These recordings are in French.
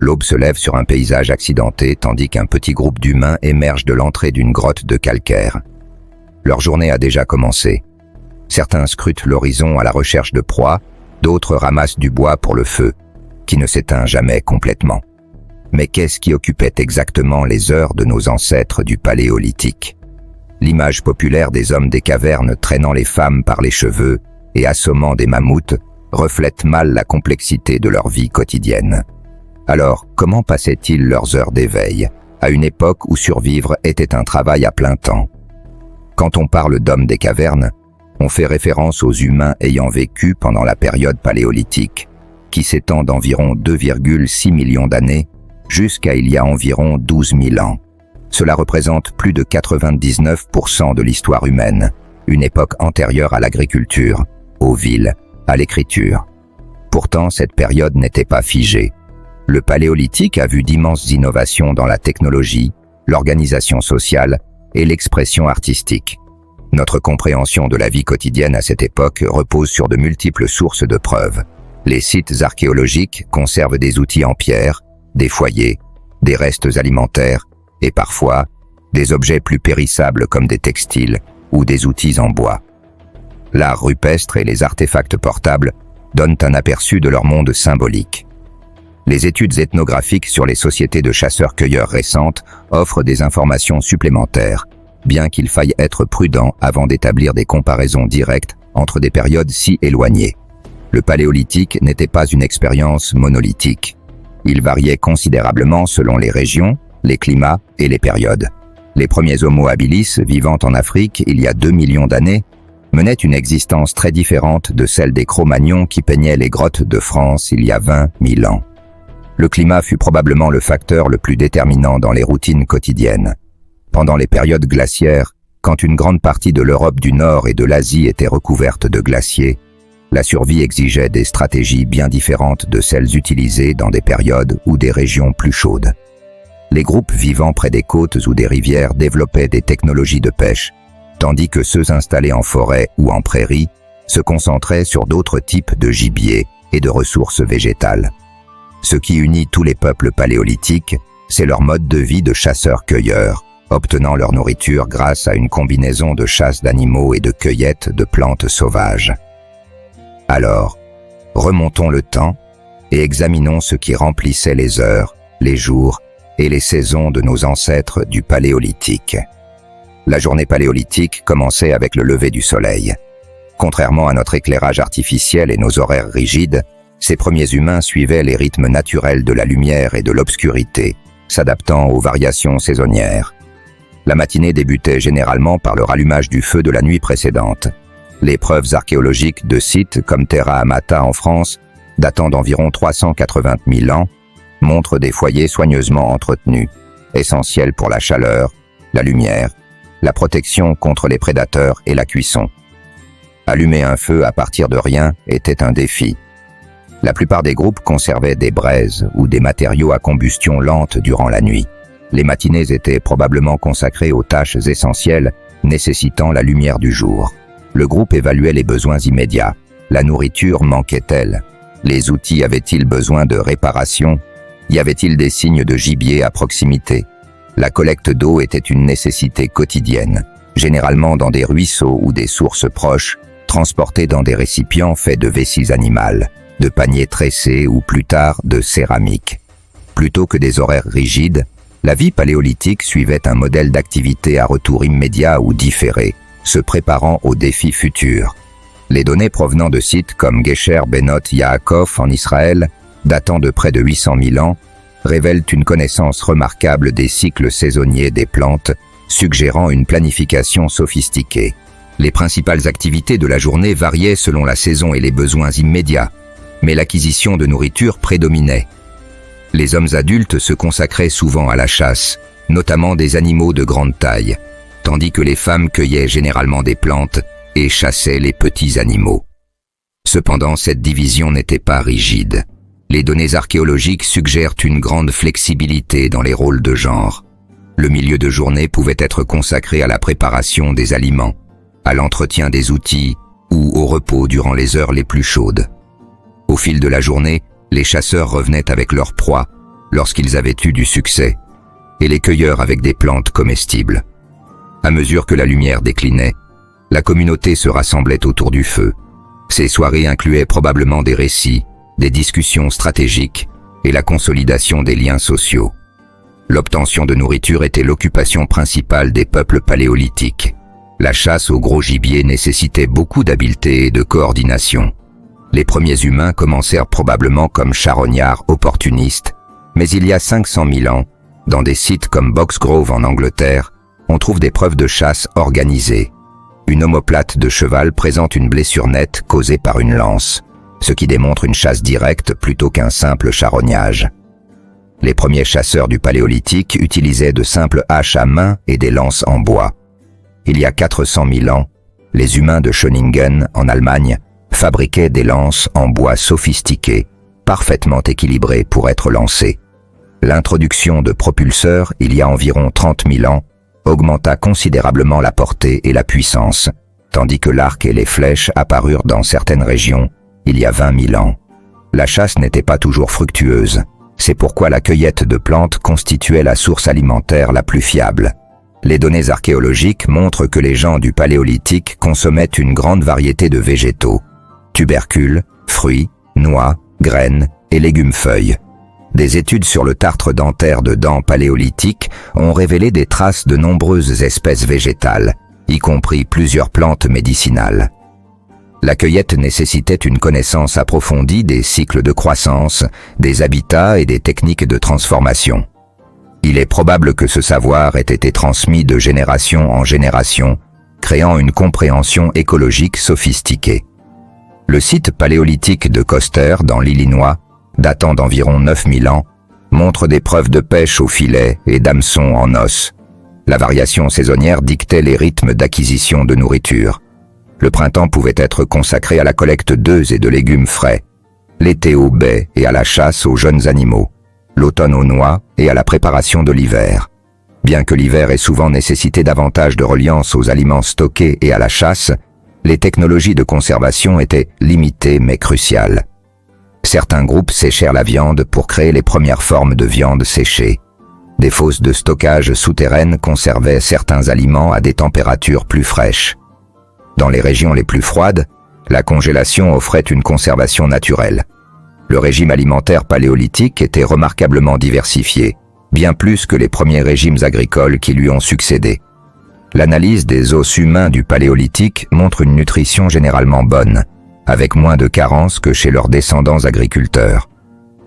L'aube se lève sur un paysage accidenté tandis qu'un petit groupe d'humains émerge de l'entrée d'une grotte de calcaire. Leur journée a déjà commencé. Certains scrutent l'horizon à la recherche de proies, d'autres ramassent du bois pour le feu, qui ne s'éteint jamais complètement. Mais qu'est-ce qui occupait exactement les heures de nos ancêtres du Paléolithique? L'image populaire des hommes des cavernes traînant les femmes par les cheveux et assommant des mammouths reflète mal la complexité de leur vie quotidienne. Alors, comment passaient-ils leurs heures d'éveil, à une époque où survivre était un travail à plein temps? Quand on parle d'hommes des cavernes, on fait référence aux humains ayant vécu pendant la période paléolithique, qui s'étend d'environ 2,6 millions d'années jusqu'à il y a environ 12 000 ans. Cela représente plus de 99% de l'histoire humaine, une époque antérieure à l'agriculture, aux villes, à l'écriture. Pourtant, cette période n'était pas figée. Le Paléolithique a vu d'immenses innovations dans la technologie, l'organisation sociale et l'expression artistique. Notre compréhension de la vie quotidienne à cette époque repose sur de multiples sources de preuves. Les sites archéologiques conservent des outils en pierre, des foyers, des restes alimentaires et parfois des objets plus périssables comme des textiles ou des outils en bois. L'art rupestre et les artefacts portables donnent un aperçu de leur monde symbolique. Les études ethnographiques sur les sociétés de chasseurs-cueilleurs récentes offrent des informations supplémentaires, bien qu'il faille être prudent avant d'établir des comparaisons directes entre des périodes si éloignées. Le Paléolithique n'était pas une expérience monolithique. Il variait considérablement selon les régions, les climats et les périodes. Les premiers Homo habilis vivant en Afrique il y a 2 millions d'années menaient une existence très différente de celle des Cro-Magnons qui peignaient les grottes de France il y a 20 000 ans. Le climat fut probablement le facteur le plus déterminant dans les routines quotidiennes. Pendant les périodes glaciaires, quand une grande partie de l'Europe du Nord et de l'Asie était recouverte de glaciers, la survie exigeait des stratégies bien différentes de celles utilisées dans des périodes ou des régions plus chaudes. Les groupes vivant près des côtes ou des rivières développaient des technologies de pêche, tandis que ceux installés en forêt ou en prairie se concentraient sur d'autres types de gibier et de ressources végétales. Ce qui unit tous les peuples paléolithiques, c'est leur mode de vie de chasseurs-cueilleurs, obtenant leur nourriture grâce à une combinaison de chasse d'animaux et de cueillette de plantes sauvages. Alors, remontons le temps et examinons ce qui remplissait les heures, les jours et les saisons de nos ancêtres du Paléolithique. La journée paléolithique commençait avec le lever du soleil. Contrairement à notre éclairage artificiel et nos horaires rigides, ces premiers humains suivaient les rythmes naturels de la lumière et de l'obscurité, s'adaptant aux variations saisonnières. La matinée débutait généralement par le rallumage du feu de la nuit précédente. Les preuves archéologiques de sites comme Terra Amata en France, datant d'environ 380 000 ans, montrent des foyers soigneusement entretenus, essentiels pour la chaleur, la lumière, la protection contre les prédateurs et la cuisson. Allumer un feu à partir de rien était un défi. La plupart des groupes conservaient des braises ou des matériaux à combustion lente durant la nuit. Les matinées étaient probablement consacrées aux tâches essentielles nécessitant la lumière du jour. Le groupe évaluait les besoins immédiats. La nourriture manquait-elle? Les outils avaient-ils besoin de réparation? Y avait-il des signes de gibier à proximité? La collecte d'eau était une nécessité quotidienne, généralement dans des ruisseaux ou des sources proches, transportée dans des récipients faits de vessies animales, de paniers tressés ou plus tard de céramique. Plutôt que des horaires rigides, la vie paléolithique suivait un modèle d'activité à retour immédiat ou différé, se préparant aux défis futurs. Les données provenant de sites comme Gesher Benot Yaakov en Israël, datant de près de 800 000 ans, révèlent une connaissance remarquable des cycles saisonniers des plantes, suggérant une planification sophistiquée. Les principales activités de la journée variaient selon la saison et les besoins immédiats, mais l'acquisition de nourriture prédominait. Les hommes adultes se consacraient souvent à la chasse, notamment des animaux de grande taille, tandis que les femmes cueillaient généralement des plantes et chassaient les petits animaux. Cependant, cette division n'était pas rigide. Les données archéologiques suggèrent une grande flexibilité dans les rôles de genre. Le milieu de journée pouvait être consacré à la préparation des aliments, à l'entretien des outils ou au repos durant les heures les plus chaudes. Au fil de la journée, les chasseurs revenaient avec leur proie, lorsqu'ils avaient eu du succès, et les cueilleurs avec des plantes comestibles. À mesure que la lumière déclinait, la communauté se rassemblait autour du feu. Ces soirées incluaient probablement des récits, des discussions stratégiques et la consolidation des liens sociaux. L'obtention de nourriture était l'occupation principale des peuples paléolithiques. La chasse au gros gibier nécessitait beaucoup d'habileté et de coordination. Les premiers humains commencèrent probablement comme charognards opportunistes, mais il y a 500 000 ans, dans des sites comme Boxgrove en Angleterre, on trouve des preuves de chasse organisée. Une omoplate de cheval présente une blessure nette causée par une lance, ce qui démontre une chasse directe plutôt qu'un simple charognage. Les premiers chasseurs du Paléolithique utilisaient de simples haches à main et des lances en bois. Il y a 400 000 ans, les humains de Schöningen, en Allemagne, fabriquaient des lances en bois sophistiquées, parfaitement équilibrées pour être lancées. L'introduction de propulseurs, il y a environ 30 000 ans, augmenta considérablement la portée et la puissance, tandis que l'arc et les flèches apparurent dans certaines régions, il y a 20 000 ans. La chasse n'était pas toujours fructueuse. C'est pourquoi la cueillette de plantes constituait la source alimentaire la plus fiable. Les données archéologiques montrent que les gens du Paléolithique consommaient une grande variété de végétaux, tubercules, fruits, noix, graines et légumes-feuilles. Des études sur le tartre dentaire de dents paléolithiques ont révélé des traces de nombreuses espèces végétales, y compris plusieurs plantes médicinales. La cueillette nécessitait une connaissance approfondie des cycles de croissance, des habitats et des techniques de transformation. Il est probable que ce savoir ait été transmis de génération en génération, créant une compréhension écologique sophistiquée. Le site paléolithique de Coster, dans l'Illinois, datant d'environ 9000 ans, montre des preuves de pêche au filet et d'hameçons en os. La variation saisonnière dictait les rythmes d'acquisition de nourriture. Le printemps pouvait être consacré à la collecte d'œufs et de légumes frais, l'été aux baies et à la chasse aux jeunes animaux, l'automne aux noix et à la préparation de l'hiver. Bien que l'hiver ait souvent nécessité davantage de reliance aux aliments stockés et à la chasse, les technologies de conservation étaient limitées mais cruciales. Certains groupes séchèrent la viande pour créer les premières formes de viande séchée. Des fosses de stockage souterraines conservaient certains aliments à des températures plus fraîches. Dans les régions les plus froides, la congélation offrait une conservation naturelle. Le régime alimentaire paléolithique était remarquablement diversifié, bien plus que les premiers régimes agricoles qui lui ont succédé. L'analyse des os humains du Paléolithique montre une nutrition généralement bonne, avec moins de carences que chez leurs descendants agriculteurs.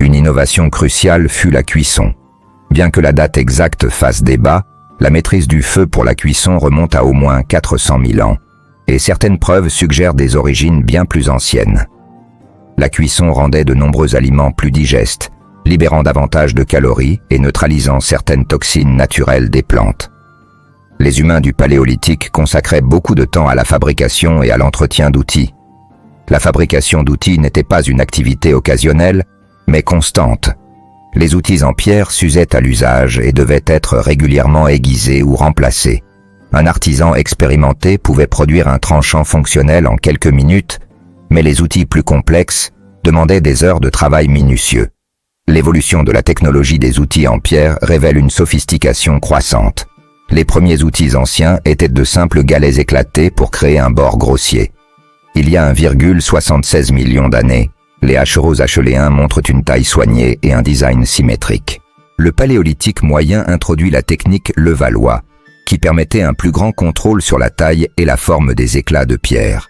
Une innovation cruciale fut la cuisson. Bien que la date exacte fasse débat, la maîtrise du feu pour la cuisson remonte à au moins 400 000 ans, et certaines preuves suggèrent des origines bien plus anciennes. La cuisson rendait de nombreux aliments plus digestes, libérant davantage de calories et neutralisant certaines toxines naturelles des plantes. Les humains du Paléolithique consacraient beaucoup de temps à la fabrication et à l'entretien d'outils. La fabrication d'outils n'était pas une activité occasionnelle, mais constante. Les outils en pierre s'usaient à l'usage et devaient être régulièrement aiguisés ou remplacés. Un artisan expérimenté pouvait produire un tranchant fonctionnel en quelques minutes, mais les outils plus complexes demandaient des heures de travail minutieux. L'évolution de la technologie des outils en pierre révèle une sophistication croissante. Les premiers outils anciens étaient de simples galets éclatés pour créer un bord grossier. Il y a 1,76 million d'années, les hachereaux acheléens montrent une taille soignée et un design symétrique. Le Paléolithique moyen introduit la technique Levallois, qui permettait un plus grand contrôle sur la taille et la forme des éclats de pierre.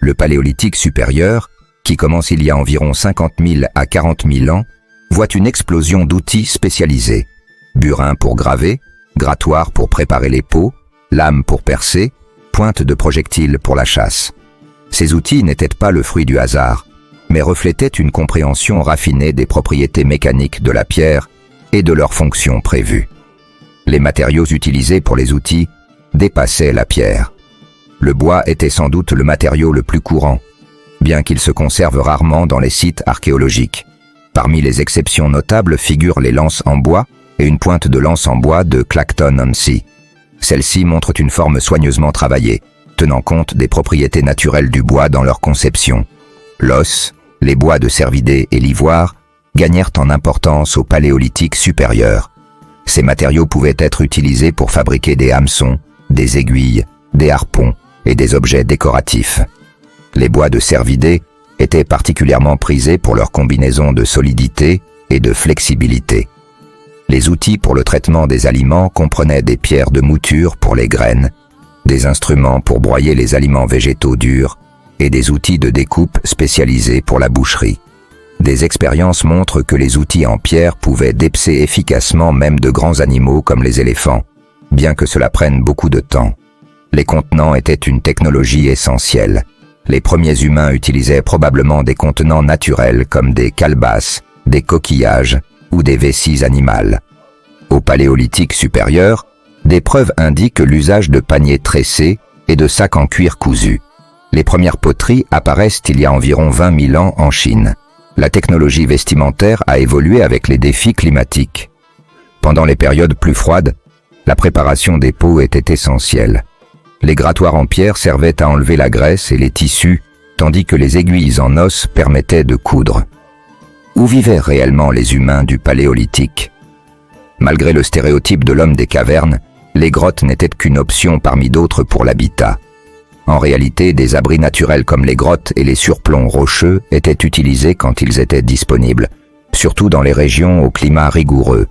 Le Paléolithique supérieur, qui commence il y a environ 50 000 à 40 000 ans, voit une explosion d'outils spécialisés. Burin pour graver, grattoir pour préparer les pots, lame pour percer, pointe de projectile pour la chasse. Ces outils n'étaient pas le fruit du hasard, mais reflétaient une compréhension raffinée des propriétés mécaniques de la pierre et de leurs fonctions prévues. Les matériaux utilisés pour les outils dépassaient la pierre. Le bois était sans doute le matériau le plus courant, bien qu'il se conserve rarement dans les sites archéologiques. Parmi les exceptions notables figurent les lances en bois et une pointe de lance en bois de Clacton-on-Sea. Celles-ci montrent une forme soigneusement travaillée, tenant compte des propriétés naturelles du bois dans leur conception. L'os, les bois de cervidés et l'ivoire gagnèrent en importance au Paléolithique supérieur. Ces matériaux pouvaient être utilisés pour fabriquer des hameçons, des aiguilles, des harpons et des objets décoratifs. Les bois de cervidés étaient particulièrement prisés pour leur combinaison de solidité et de flexibilité. Les outils pour le traitement des aliments comprenaient des pierres de mouture pour les graines, des instruments pour broyer les aliments végétaux durs et des outils de découpe spécialisés pour la boucherie. Des expériences montrent que les outils en pierre pouvaient dépecer efficacement même de grands animaux comme les éléphants, bien que cela prenne beaucoup de temps. Les contenants étaient une technologie essentielle. Les premiers humains utilisaient probablement des contenants naturels comme des calebasses, des coquillages ou des vessies animales. Au Paléolithique supérieur, des preuves indiquent l'usage de paniers tressés et de sacs en cuir cousu. Les premières poteries apparaissent il y a environ 20 000 ans en Chine. La technologie vestimentaire a évolué avec les défis climatiques. Pendant les périodes plus froides, la préparation des peaux était essentielle. Les grattoirs en pierre servaient à enlever la graisse et les tissus, tandis que les aiguilles en os permettaient de coudre. Où vivaient réellement les humains du Paléolithique? Malgré le stéréotype de l'homme des cavernes, les grottes n'étaient qu'une option parmi d'autres pour l'habitat. En réalité, des abris naturels comme les grottes et les surplombs rocheux étaient utilisés quand ils étaient disponibles, surtout dans les régions au climat rigoureux.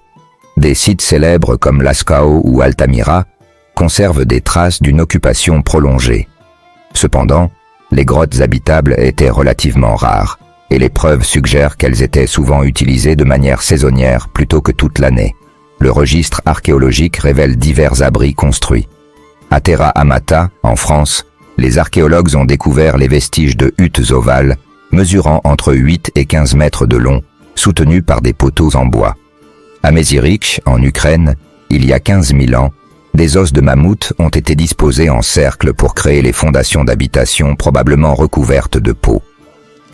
Des sites célèbres comme Lascaux ou Altamira conservent des traces d'une occupation prolongée. Cependant, les grottes habitables étaient relativement rares, et les preuves suggèrent qu'elles étaient souvent utilisées de manière saisonnière plutôt que toute l'année. Le registre archéologique révèle divers abris construits. À Terra Amata, en France, les archéologues ont découvert les vestiges de huttes ovales, mesurant entre 8 et 15 mètres de long, soutenues par des poteaux en bois. À Mezirich, en Ukraine, il y a 15 000 ans, des os de mammouth ont été disposés en cercle pour créer les fondations d'habitation probablement recouvertes de peau.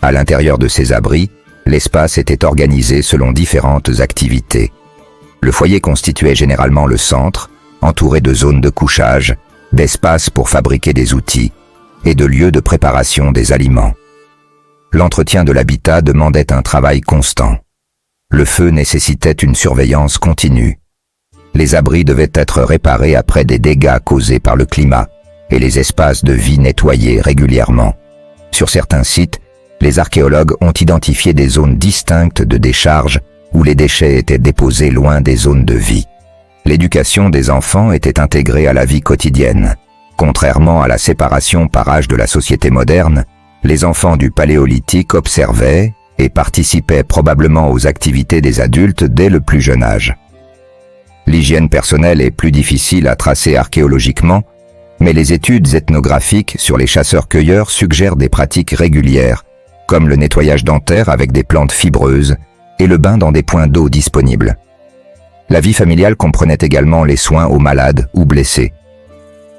À l'intérieur de ces abris, l'espace était organisé selon différentes activités. Le foyer constituait généralement le centre, entouré de zones de couchage, d'espaces pour fabriquer des outils et de lieux de préparation des aliments. L'entretien de l'habitat demandait un travail constant. Le feu nécessitait une surveillance continue. Les abris devaient être réparés après des dégâts causés par le climat et les espaces de vie nettoyés régulièrement. Sur certains sites, les archéologues ont identifié des zones distinctes de décharge où les déchets étaient déposés loin des zones de vie. L'éducation des enfants était intégrée à la vie quotidienne. Contrairement à la séparation par âge de la société moderne, les enfants du Paléolithique observaient et participaient probablement aux activités des adultes dès le plus jeune âge. L'hygiène personnelle est plus difficile à tracer archéologiquement, mais les études ethnographiques sur les chasseurs-cueilleurs suggèrent des pratiques régulières, comme le nettoyage dentaire avec des plantes fibreuses et le bain dans des points d'eau disponibles. La vie familiale comprenait également les soins aux malades ou blessés.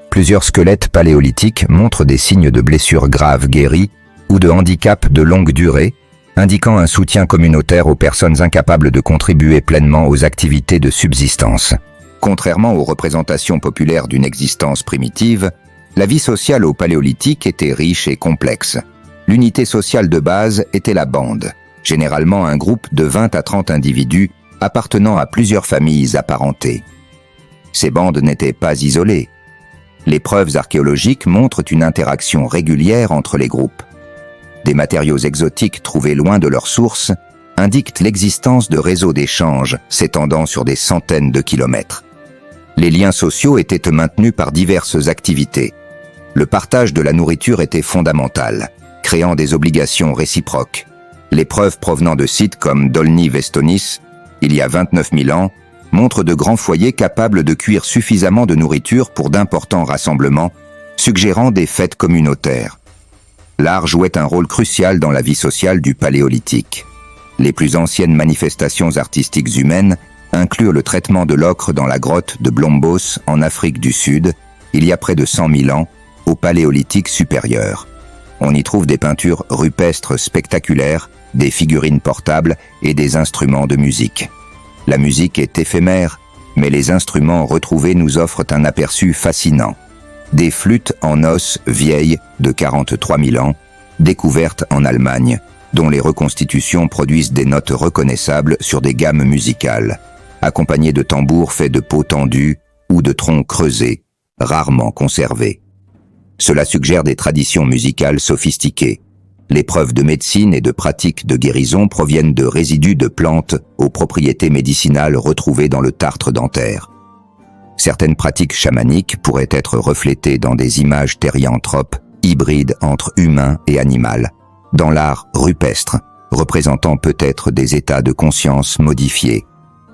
Plusieurs squelettes paléolithiques montrent des signes de blessures graves guéries ou de handicaps de longue durée, indiquant un soutien communautaire aux personnes incapables de contribuer pleinement aux activités de subsistance. Contrairement aux représentations populaires d'une existence primitive, la vie sociale au Paléolithique était riche et complexe. L'unité sociale de base était la bande, généralement un groupe de 20 à 30 individus appartenant à plusieurs familles apparentées. Ces bandes n'étaient pas isolées. Les preuves archéologiques montrent une interaction régulière entre les groupes. Des matériaux exotiques trouvés loin de leur source indiquent l'existence de réseaux d'échanges s'étendant sur des centaines de kilomètres. Les liens sociaux étaient maintenus par diverses activités. Le partage de la nourriture était fondamental, créant des obligations réciproques. Les preuves provenant de sites comme Dolny Vestonis, il y a 29 000 ans, montrent de grands foyers capables de cuire suffisamment de nourriture pour d'importants rassemblements, suggérant des fêtes communautaires. L'art jouait un rôle crucial dans la vie sociale du Paléolithique. Les plus anciennes manifestations artistiques humaines inclurent le traitement de l'ocre dans la grotte de Blombos en Afrique du Sud, il y a près de 100 000 ans, au Paléolithique supérieur. On y trouve des peintures rupestres spectaculaires, des figurines portables et des instruments de musique. La musique est éphémère, mais les instruments retrouvés nous offrent un aperçu fascinant. Des flûtes en os vieilles de 43 000 ans, découvertes en Allemagne, dont les reconstitutions produisent des notes reconnaissables sur des gammes musicales, accompagnées de tambours faits de peau tendue ou de troncs creusés, rarement conservés. Cela suggère des traditions musicales sophistiquées. Les preuves de médecine et de pratiques de guérison proviennent de résidus de plantes aux propriétés médicinales retrouvées dans le tartre dentaire. Certaines pratiques chamaniques pourraient être reflétées dans des images thérianthropes, hybrides entre humain et animal, dans l'art rupestre, représentant peut-être des états de conscience modifiés.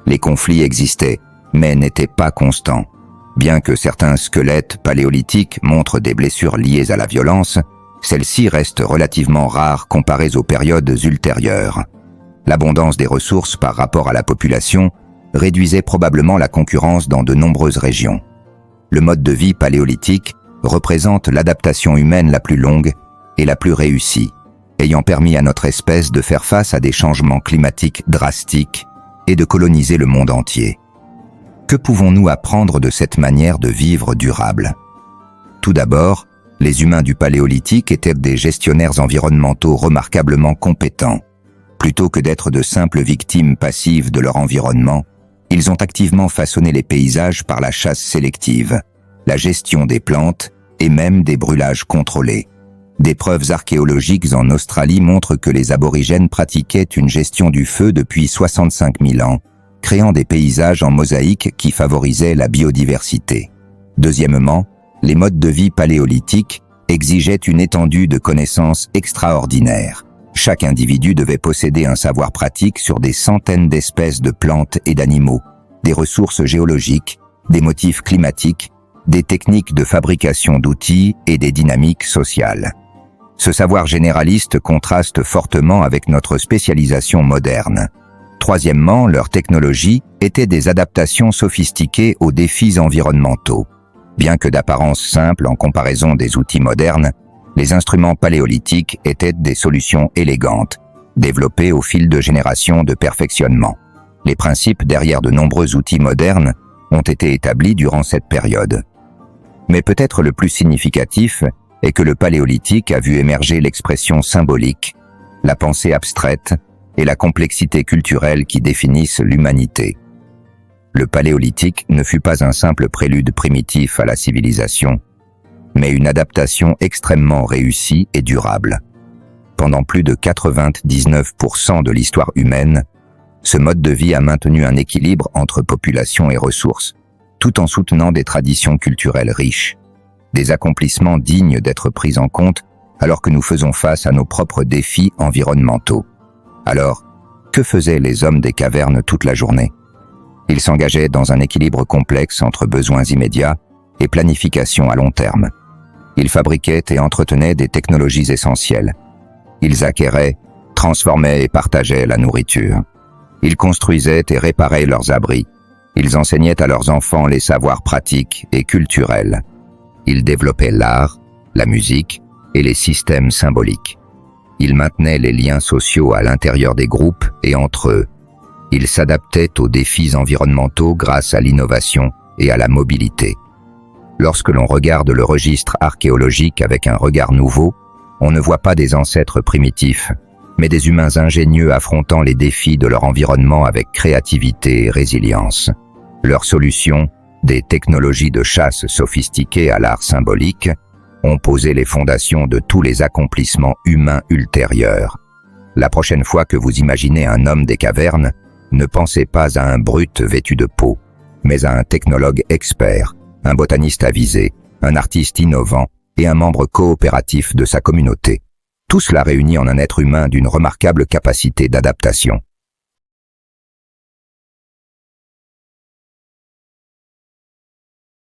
Les conflits existaient, mais n'étaient pas constants. Bien que certains squelettes paléolithiques montrent des blessures liées à la violence, celles-ci restent relativement rares comparées aux périodes ultérieures. L'abondance des ressources par rapport à la population réduisait probablement la concurrence dans de nombreuses régions. Le mode de vie paléolithique représente l'adaptation humaine la plus longue et la plus réussie, ayant permis à notre espèce de faire face à des changements climatiques drastiques et de coloniser le monde entier. Que pouvons-nous apprendre de cette manière de vivre durable? Tout d'abord, les humains du Paléolithique étaient des gestionnaires environnementaux remarquablement compétents. Plutôt que d'être de simples victimes passives de leur environnement, ils ont activement façonné les paysages par la chasse sélective, la gestion des plantes et même des brûlages contrôlés. Des preuves archéologiques en Australie montrent que les aborigènes pratiquaient une gestion du feu depuis 65 000 ans, créant des paysages en mosaïque qui favorisaient la biodiversité. Deuxièmement, les modes de vie paléolithiques exigeaient une étendue de connaissances extraordinaire. Chaque individu devait posséder un savoir pratique sur des centaines d'espèces de plantes et d'animaux, des ressources géologiques, des motifs climatiques, des techniques de fabrication d'outils et des dynamiques sociales. Ce savoir généraliste contraste fortement avec notre spécialisation moderne. Troisièmement, leurs technologies étaient des adaptations sophistiquées aux défis environnementaux. Bien que d'apparence simple en comparaison des outils modernes, les instruments paléolithiques étaient des solutions élégantes, développées au fil de générations de perfectionnement. Les principes derrière de nombreux outils modernes ont été établis durant cette période. Mais peut-être le plus significatif est que le Paléolithique a vu émerger l'expression symbolique, la pensée abstraite et la complexité culturelle qui définissent l'humanité. Le Paléolithique ne fut pas un simple prélude primitif à la civilisation, mais une adaptation extrêmement réussie et durable. Pendant plus de 99% de l'histoire humaine, ce mode de vie a maintenu un équilibre entre population et ressources, tout en soutenant des traditions culturelles riches, des accomplissements dignes d'être pris en compte alors que nous faisons face à nos propres défis environnementaux. Alors, que faisaient les hommes des cavernes toute la journée? Ils s'engageaient dans un équilibre complexe entre besoins immédiats et planification à long terme. Ils fabriquaient et entretenaient des technologies essentielles. Ils acquéraient, transformaient et partageaient la nourriture. Ils construisaient et réparaient leurs abris. Ils enseignaient à leurs enfants les savoirs pratiques et culturels. Ils développaient l'art, la musique et les systèmes symboliques. Ils maintenaient les liens sociaux à l'intérieur des groupes et entre eux. Ils s'adaptaient aux défis environnementaux grâce à l'innovation et à la mobilité. Lorsque l'on regarde le registre archéologique avec un regard nouveau, on ne voit pas des ancêtres primitifs, mais des humains ingénieux affrontant les défis de leur environnement avec créativité et résilience. Leurs solutions, des technologies de chasse sophistiquées à l'art symbolique, ont posé les fondations de tous les accomplissements humains ultérieurs. La prochaine fois que vous imaginez un homme des cavernes, ne pensez pas à un brute vêtu de peau, mais à un technologue expert, un botaniste avisé, un artiste innovant et un membre coopératif de sa communauté. Tout cela réuni en un être humain d'une remarquable capacité d'adaptation.